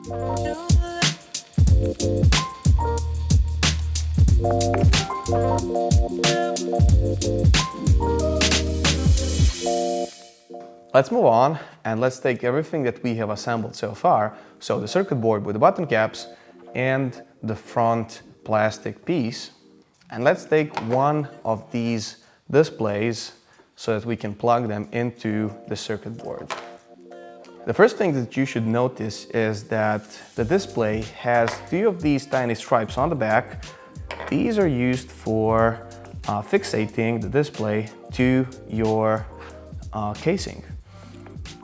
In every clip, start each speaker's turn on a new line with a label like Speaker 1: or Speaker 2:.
Speaker 1: Let's move on and let's take everything that we have assembled so far, so the circuit board with the button caps and the front plastic piece, and let's take one of these displays so that we can plug them into the circuit board. The first thing that you should notice is that the display has two of these tiny stripes on the back. These are used for fixating the display to your casing.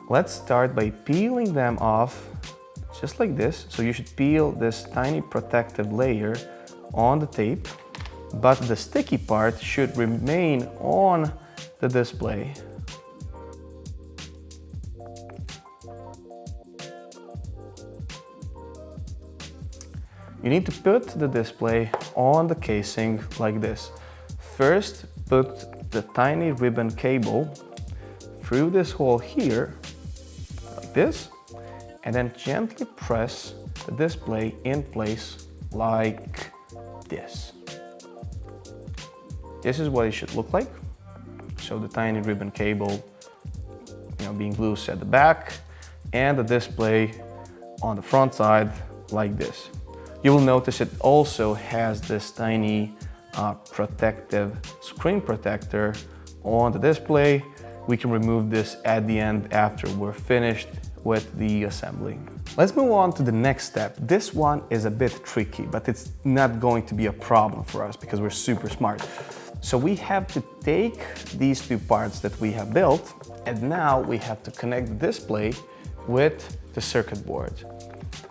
Speaker 1: Let's start by peeling them off just like this. So you should peel this tiny protective layer on the tape, but the sticky part should remain on the display. You need to put the display on the casing like this. First, put the tiny ribbon cable through this hole here, like this, and then gently press the display in place like this. This is what it should look like. So the tiny ribbon cable, being loose at the back, and the display on the front side like this. You will notice it also has this tiny protective screen protector on the display. We can remove this at the end after we're finished with the assembly. Let's move on to the next step. This one is a bit tricky, but it's not going to be a problem for us because we're super smart. So we have to take these two parts that we have built, and now we have to connect the display with the circuit board.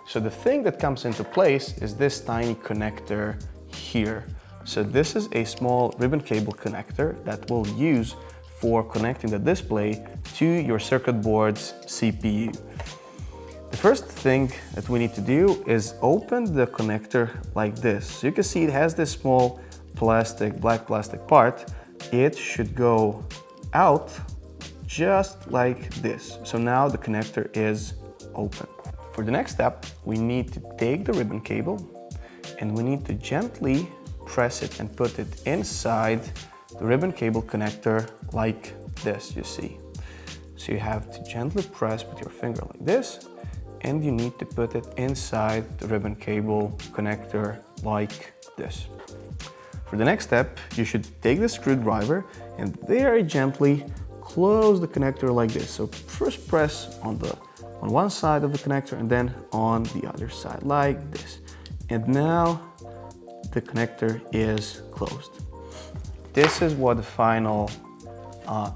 Speaker 1: So the thing that comes into place is this tiny connector here. So this is a small ribbon cable connector that we'll use for connecting the display to your circuit board's CPU. The first thing that we need to do is open the connector like this. So you can see it has this small black plastic part. It should go out just like this. So now the connector is open. For the next step, we need to take the ribbon cable and we need to gently press it and put it inside the ribbon cable connector like this, you see. So you have to gently press with your finger like this, and you need to put it inside the ribbon cable connector like this. For the next step, you should take the screwdriver and very gently close the connector like this. So first press on one side of the connector and then on the other side like this. And now the connector is closed. This is what the final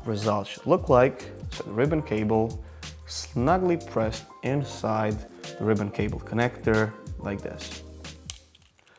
Speaker 1: result should look like. So the ribbon cable snugly pressed inside the ribbon cable connector like this.